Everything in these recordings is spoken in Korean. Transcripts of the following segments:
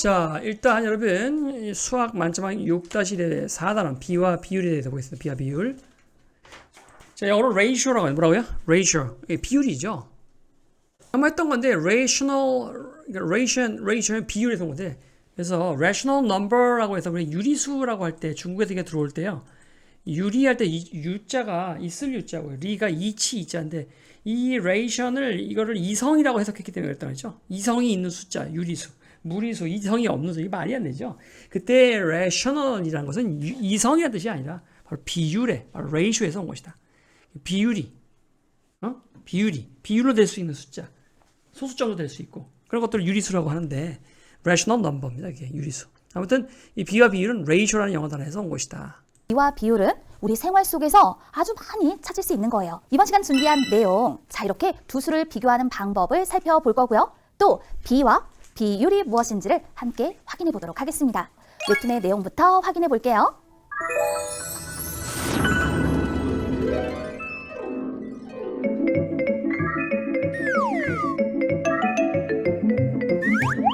자, 일단 여러분 이 수학 만점왕 6-1의 4단원 비와 비율에 대해서 보겠습니다. 비와 비율. 자, 영어로 ratio라고 해요. 뭐라고요? ratio. 이게 비율이죠. 아마 했던 건데 ratio는 비율에서 온 건데, 그래서 rational number라고 해서 우리 유리수라고 할 때 중국에서 이게 들어올 때요. 유리할 때 유자가 있을 유자고요. 리가 이치 이자인데 이 ratio를 이거를 이성이라고 해석했기 때문에 그랬던 거죠. 이성이 있는 숫자, 유리수. 무리수, 이성이 없는 수, 이게 말이 안 되죠. 그때 rational이라는 것은 이성이라는 뜻이 아니라 바로 비율에, 바로 ratio에서 온 것이다. 비율이, 비율로 될 수 있는 숫자, 소수점도 될 수 있고 그런 것들을 유리수라고 하는데 rational number입니다. 이게 유리수. 아무튼 이 비와 비율은 ratio라는 영어 단어에서 온 것이다. 비와 비율은 우리 생활 속에서 아주 많이 찾을 수 있는 거예요. 이번 시간 준비한 내용, 자 이렇게 두 수를 비교하는 방법을 살펴볼 거고요. 또 비와 비율이 무엇인지를 함께 확인해 보도록 하겠습니다. 웹툰의 내용부터 확인해 볼게요.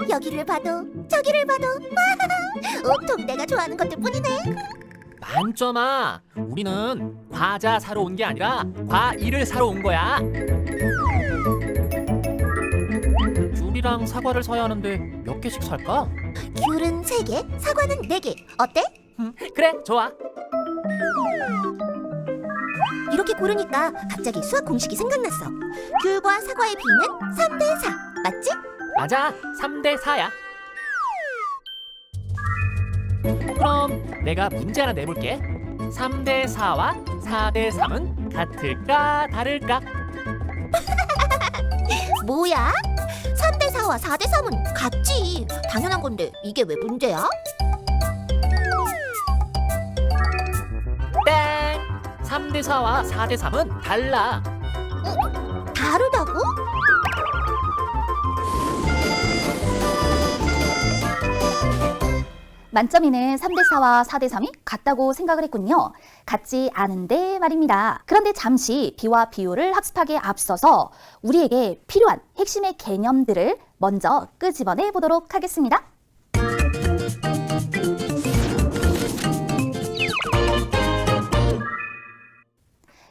여기를 봐도 저기를 봐도 온통 내가 좋아하는 것들 뿐이네. 만점아, 우리는 과자 사러 온 게 아니라 과일을 사러 온 거야. 귤이랑 사과를 사야 하는데 몇 개씩 살까? 귤은 3개, 사과는 4개. 어때? 그래, 좋아. 이렇게 고르니까 갑자기 수학 공식이 생각났어. 귤과 사과의 비는 3대4. 맞지? 맞아, 3대4야. 그럼 내가 문제 하나 내볼게. 3대4와 4대3은 같을까 다를까? 뭐야? 3대4와 4대3은 같지. 당연한 건데 이게 왜 문제야? 땡! 3대4와 4대3은 달라. 다르다고? 만점이는 3대4와 4대3이 같다고 생각을 했군요. 같지 않은데 말입니다. 그런데 잠시 비와 비율을 학습하기에 앞서서 우리에게 필요한 핵심의 개념들을 먼저 끄집어내 보도록 하겠습니다.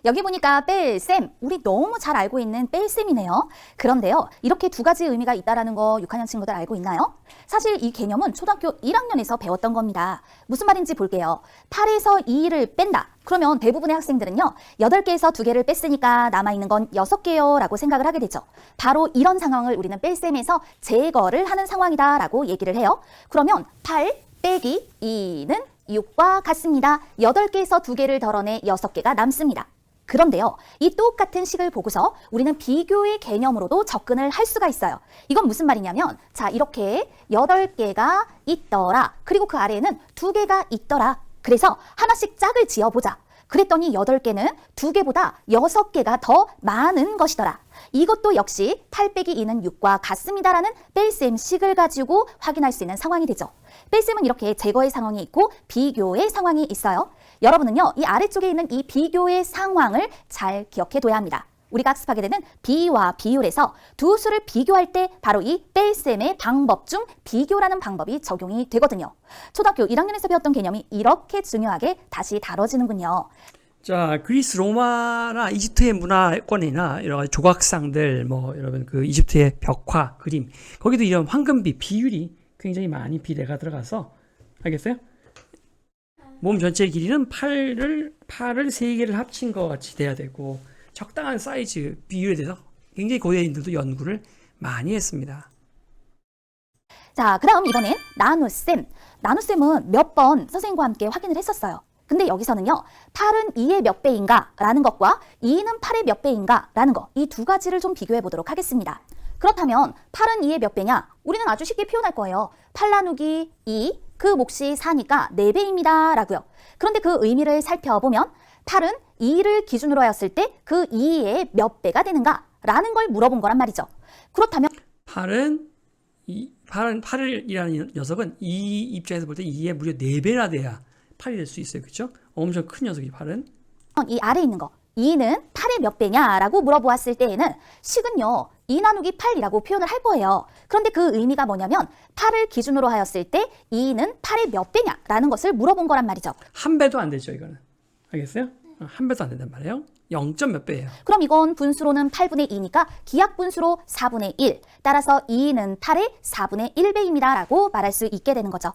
여기 보니까 뺄셈, 우리 너무 잘 알고 있는 뺄셈이네요. 그런데요, 이렇게 두 가지 의미가 있다는 거 6학년 친구들 알고 있나요? 사실 이 개념은 초등학교 1학년에서 배웠던 겁니다. 무슨 말인지 볼게요. 8에서 2를 뺀다. 그러면 대부분의 학생들은요, 8개에서 2개를 뺐으니까 남아있는 건 6개요 라고 생각을 하게 되죠. 바로 이런 상황을 우리는 뺄셈에서 제거를 하는 상황이다 라고 얘기를 해요. 그러면 8 빼기 2는 6과 같습니다. 8개에서 2개를 덜어내 6개가 남습니다. 그런데요, 이 똑같은 식을 보고서 우리는 비교의 개념으로도 접근을 할 수가 있어요. 이건 무슨 말이냐면, 자, 이렇게 8개가 있더라. 그리고 그 아래에는 2개가 있더라. 그래서 하나씩 짝을 지어보자. 그랬더니 8개는 2개보다 6개가 더 많은 것이더라. 이것도 역시 8 빼기 2는 6과 같습니다라는 뺄셈 식을 가지고 확인할 수 있는 상황이 되죠. 뺄셈은 이렇게 제거의 상황이 있고 비교의 상황이 있어요. 여러분은요, 이 아래쪽에 있는 이 비교의 상황을 잘 기억해 둬야 합니다. 우리가 학습하게 되는 비와 비율에서 두 수를 비교할 때 바로 이 뺄셈의 방법 중 비교라는 방법이 적용이 되거든요. 초등학교 1학년에서 배웠던 개념이 이렇게 중요하게 다시 다뤄지는군요. 자, 그리스 로마나 이집트의 문화권이나 여러 가지 조각상들, 여러분 그 이집트의 벽화, 그림, 거기도 이런 황금비, 비율이 굉장히 많이 비례가 들어가서, 알겠어요? 몸 전체의 길이는 팔을 3개를 합친 것 같이 돼야 되고, 적당한 사이즈, 비율에 대해서 굉장히 고대인들도 연구를 많이 했습니다. 자, 그럼 이번엔 나눗셈. 나눗셈은 몇 번 선생님과 함께 확인을 했었어요. 근데 여기서는요, 8은 2의 몇 배인가 라는 것과 2는 8의 몇 배인가 라는 것, 이 두 가지를 좀 비교해 보도록 하겠습니다. 그렇다면 8은 2의 몇 배냐? 우리는 아주 쉽게 표현할 거예요. 8 나누기 2, 그 몫이 4니까 4배입니다 라고요. 그런데 그 의미를 살펴보면 8은 2를 기준으로 하였을 때 그 2의 몇 배가 되는가 라는 걸 물어본 거란 말이죠. 그렇다면 8이라는 녀석은 이 입장에서 볼 때 2의 무려 4배나 돼야 8이 될 수 있어요. 그렇죠? 엄청 큰 녀석이 8은. 이 아래에 있는 거 2는 8의 몇 배냐라고 물어보았을 때에는 식은요 2 나누기 8이라고 표현을 할 거예요. 그런데 그 의미가 뭐냐면 8을 기준으로 하였을 때 2는 8의 몇 배냐라는 것을 물어본 거란 말이죠. 한 배도 안 되죠, 이거는. 알겠어요? 한 배도 안 된단 말이에요. 0점 몇 배예요. 그럼 이건 분수로는 8분의 2니까 기하분수로 4분의 1. 따라서 2는 8의 4분의 1배입니다. 라고 말할 수 있게 되는 거죠.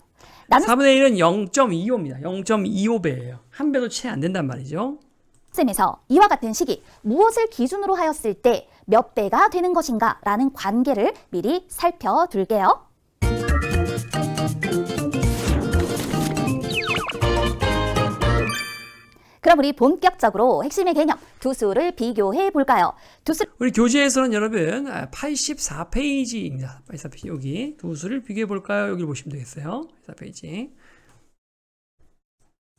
나는 4분의 1은 0.25입니다. 0.25배예요. 한 배도 채 안 된단 말이죠. 셈에서 이와 같은 식이 무엇을 기준으로 하였을 때 몇 배가 되는 것인가 라는 관계를 미리 살펴둘게요. 그럼 우리 본격적으로 핵심의 개념 두 수를 비교해 볼까요? 우리 교재에서는 여러분 84페이지입니다. 84페이지 여기 두 수를 비교해 볼까요? 여기를 보시면 되겠어요. 84페이지.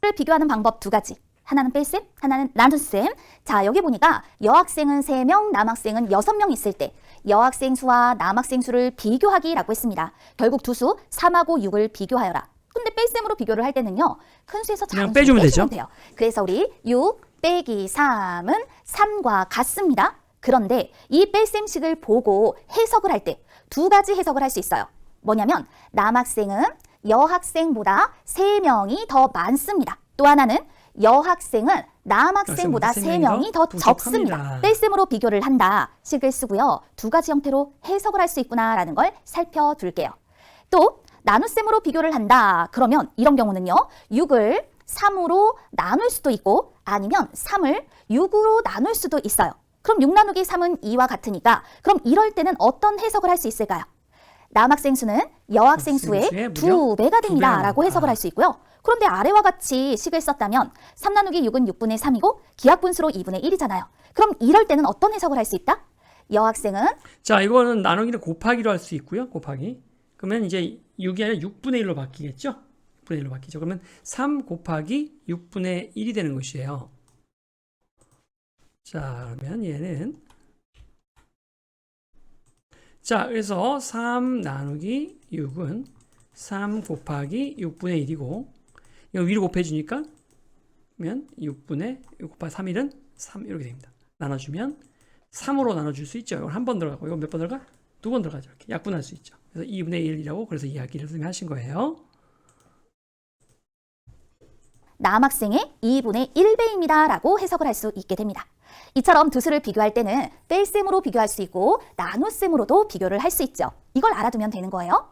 수를 비교하는 방법 두 가지. 하나는 뺄셈, 하나는 나눗셈. 자, 여기 보니까 여학생은 3명, 남학생은 6명 있을 때 여학생 수와 남학생 수를 비교하기라고 했습니다. 결국 두 수 3하고 6을 비교하여라. 근데 뺄셈으로 비교를 할 때는요. 큰 수에서 작은 그냥 수 빼주면 빼주면 되죠. 돼요. 그래서 우리 6 빼기 3은 3과 같습니다. 그런데 이 뺄셈식을 보고 해석을 할 때 두 가지 해석을 할 수 있어요. 뭐냐면 남학생은 여학생보다 3명이 더 많습니다. 또 하나는 여학생은 남학생보다 여학생보다 3명이 더 부족합니다. 적습니다. 뺄셈으로 비교를 한다. 식을 쓰고요. 두 가지 형태로 해석을 할 수 있구나라는 걸 살펴둘게요. 또 나눗셈으로 비교를 한다. 그러면 이런 경우는요. 6을 3으로 나눌 수도 있고 아니면 3을 6으로 나눌 수도 있어요. 그럼 6 나누기 3은 2와 같으니까 그럼 이럴 때는 어떤 해석을 할 수 있을까요? 남학생 수는 여학생 수의 수의 무려 2배가 됩니다. 두 배가 라고 해석을 할 수 있고요. 그런데 아래와 같이 식을 썼다면 3 나누기 6은 6분의 3이고 기하분수로 2분의 1이잖아요. 그럼 이럴 때는 어떤 해석을 할 수 있다? 여학생은 자, 이거는 나누기를 곱하기로 할 수 있고요. 곱하기. 그러면 이제 6이 아니라 6분의 1로 바뀌겠죠? 6분의 1로 바뀌죠. 그러면 3 곱하기 6분의 1이 되는 것이에요. 자, 그러면 얘는 자, 그래서 3 나누기 6은 3 곱하기 6분의 1이고 이거 위로 곱해주니까 그러면 6분의 6 곱하기 3일은 3 이렇게 됩니다. 나눠주면 3으로 나눠줄 수 있죠. 이건 한 번 들어가고 이건 몇 번 들어가? 두 번 들어가죠. 이렇게 약분할 수 있죠. 그래서 2분의 1이라고 그래서 이야기를 선생님이 하신 거예요. 남학생의 2분의 1배입니다. 라고 해석을 할 수 있게 됩니다. 이처럼 두 수를 비교할 때는 뺄셈으로 비교할 수 있고 나눗셈으로도 비교를 할 수 있죠. 이걸 알아두면 되는 거예요.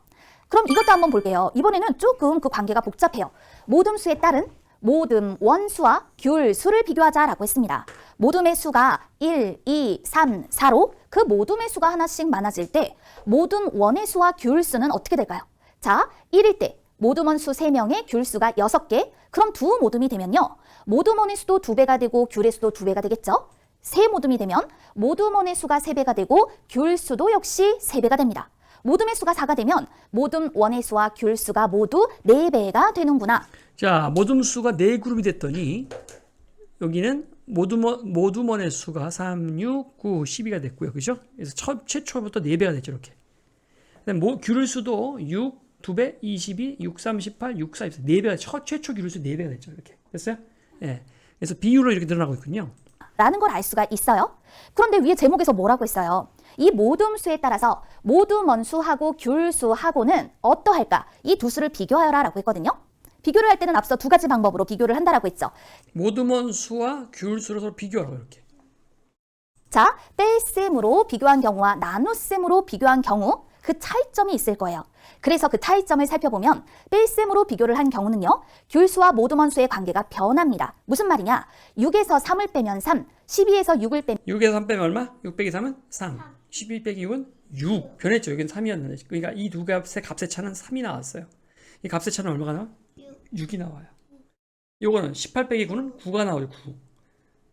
그럼 이것도 한번 볼게요. 이번에는 조금 그 관계가 복잡해요. 모둠수에 따른 모둠 원수와 귤수를 비교하자라고 했습니다. 모둠의 수가 1, 2, 3, 4로 그 모둠의 수가 하나씩 많아질 때 모둠 원의 수와 귤수는 어떻게 될까요? 자, 1일 때 모둠 원수 3명의 귤수가 6개. 그럼 두 모둠이 되면요. 모둠 원의 수도 2배가 되고 귤의 수도 2배가 되겠죠? 세 모둠이 되면 모둠 원의 수가 3배가 되고 귤수도 역시 3배가 됩니다. 모둠의 수가 4가 되면 모둠 원의 수와 귤수가 모두 4배가 되는구나. 자, 모둠수가 4그룹이 됐더니 여기는 모둠원의 수가 3, 6, 9, 12가 됐고요. 그죠? 그래서 최초부터 4배가 됐죠. 이렇게. 그다음에 귤수도 6, 2배, 22, 6, 38, 6, 4, 24. 4배가, 최초 귤수 4배가 됐죠. 이렇게. 됐어요? 예. 그래서 비율로 이렇게 늘어나고 있군요. 라는 걸 알 수가 있어요. 그런데 위에 제목에서 뭐라고 했어요? 이 모둠수에 따라서 모둠원수하고 귤수하고는 어떠할까? 이 두 수를 비교하여라 라고 했거든요. 비교를 할 때는 앞서 두 가지 방법으로 비교를 한다라고 했죠. 모둠원수와 귤수로 서로 비교하라고 이렇게. 자, 뺄셈으로 비교한 경우와 나눗셈으로 비교한 경우 그 차이점이 있을 거예요. 그래서 그 차이점을 살펴보면 뺄셈으로 비교를 한 경우는요. 귤수와 모둠원수의 관계가 변합니다. 무슨 말이냐? 6에서 3을 빼면 3, 12에서 6을 빼면 6에서 3 빼면 얼마? 6 빼기 3은 3. 11 빼기 6은 6. 변했죠. 여기는 3이었는데. 그러니까 이 두 값의 차는 3이 나왔어요. 이 값의 차는 얼마가 나와? 6이 나와요. 요거는 18 빼기 9는 9가 나와요. 9.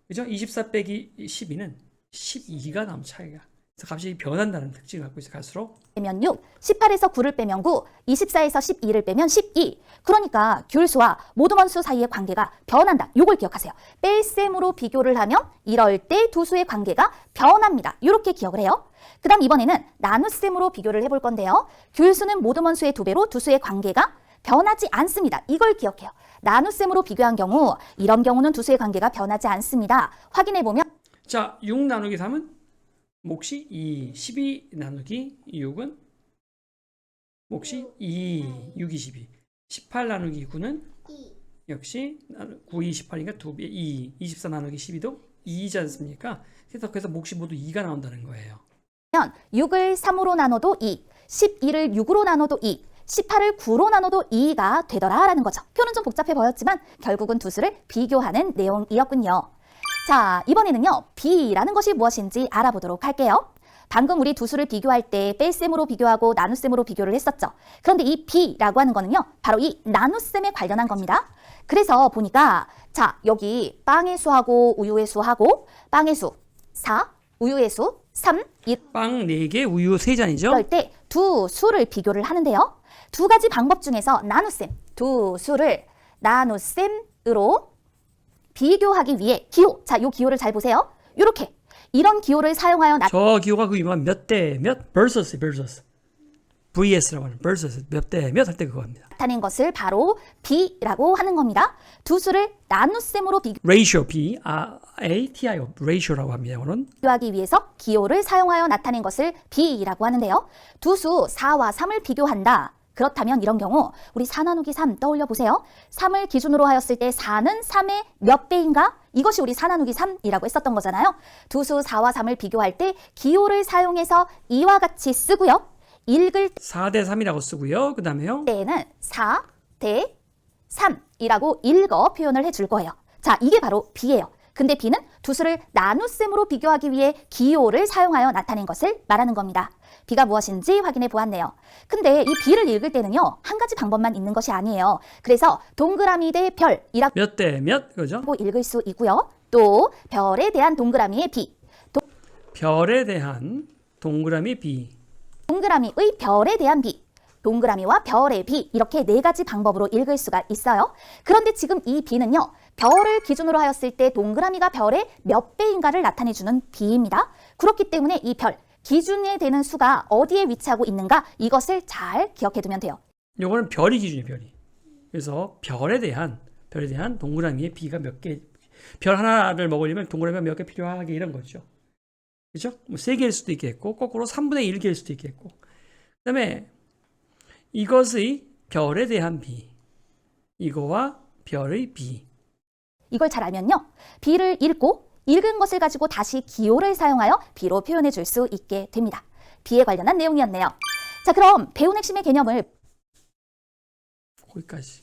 그죠? 24 빼기 12는 12가 나온 차이가. 그래서 값이 변한다는 특징을 갖고 있어요. 갈수록. 빼면 6, 18에서 9를 빼면 9, 24에서 12를 빼면 12. 그러니까 귤수와 모둠원수 사이의 관계가 변한다. 요걸 기억하세요. 뺄셈으로 비교를 하면 이럴 때 두 수의 관계가 변합니다. 이렇게 기억을 해요. 그 다음 이번에는 나눗셈으로 비교를 해볼 건데요. 귤수는 모둠원수의 2배로 두 수의 관계가 변하지 않습니다. 이걸 기억해요. 나눗셈으로 비교한 경우 이런 경우는 두 수의 관계가 변하지 않습니다. 확인해보면 자, 6 나누기 3은 몫이 2, 12 나누기 6은 몫이 2, 6이 12. 18 나누기 9는 역시 9, 2, 18이니까 2배 2, 24 나누기 12도 2이지 않습니까? 그래서 몫이 모두 2가 나온다는 거예요. 6을 3으로 나눠도 2, 12를 6으로 나눠도 2, 18을 9로 나눠도 2가 되더라라는 거죠. 표는 좀 복잡해 보였지만 결국은 두 수를 비교하는 내용이었군요. 자, 이번에는요. B라는 것이 무엇인지 알아보도록 할게요. 방금 우리 두 수를 비교할 때 뺄셈으로 비교하고 나눗셈으로 비교를 했었죠. 그런데 이 B라고 하는 거는요. 바로 이 나눗셈에 관련한 겁니다. 그래서 보니까 자, 여기 빵의 수하고 우유의 수하고 빵의 수 4, 우유의 수 3, 빵 4개, 우유 3잔이죠? 이럴 때 두 수를 비교를 하는데요. 두 가지 방법 중에서 나눗셈, 두 수를 나눗셈으로 비교하기 위해 기호, 자, 요 기호를 잘 보세요. 이렇게 이런 기호를 사용하여 저 기호가 그 유명한 몇 대 몇 versus VS라고 하는 versus 몇 대 몇 할 때 그거입니다. 나타낸 것을 바로 B라고 하는 겁니다. 두 수를 나눗셈으로 ratio B, A-T-I-O ratio라고 합니다. 이거는 비교하기 위해서 기호를 사용하여 나타낸 것을 B라고 하는데요. 두 수 4와 3을 비교한다. 그렇다면 이런 경우 우리 4 나누기 3 떠올려 보세요. 3을 기준으로 하였을 때 4는 3의 몇 배인가? 이것이 우리 4 나누기 3이라고 했었던 거잖아요. 두 수 4와 3을 비교할 때 기호를 사용해서 이와 같이 쓰고요. 읽을 4대 3이라고 쓰고요. 그 다음에요. 때는 4대 3이라고 읽어 표현을 해줄 거예요. 자, 이게 바로 B예요. 근데 B는 두 수를 나눗셈으로 비교하기 위해 기호를 사용하여 나타낸 것을 말하는 겁니다. B가 무엇인지 확인해 보았네요. 근데 이 B를 읽을 때는요. 한 가지 방법만 있는 것이 아니에요. 그래서 동그라미 대 별이라고 몇 대 몇 그죠? 읽을 수 있고요. 또 별에 대한 동그라미의 B, 별에 대한 동그라미 B. 동그라미의 별에 대한 B, 동그라미와 별의 B 이렇게 네 가지 방법으로 읽을 수가 있어요. 그런데 지금 이 B는요. 별을 기준으로 하였을 때 동그라미가 별의 몇 배인가를 나타내주는 B입니다. 그렇기 때문에 이 별, 기준에 되는 수가 어디에 위치하고 있는가 이것을 잘 기억해두면 돼요. 요거는 별이 기준이에요. 별이. 그래서 별에 대한 동그라미에 B가 몇 개, 별 하나를 먹으려면 동그라미가 몇 개 필요하게 이런 거죠. 그렇죠? 뭐 3개일 수도 있겠고 거꾸로 3분의 1개일 수도 있겠고 그 다음에 이것의 별에 대한 B 이거와 별의 B 이걸 잘 알면요. B를 읽고 읽은 것을 가지고 다시 기호를 사용하여 B로 표현해 줄 수 있게 됩니다. B에 관련한 내용이었네요. 자, 그럼 배운 핵심의 개념을 거기까지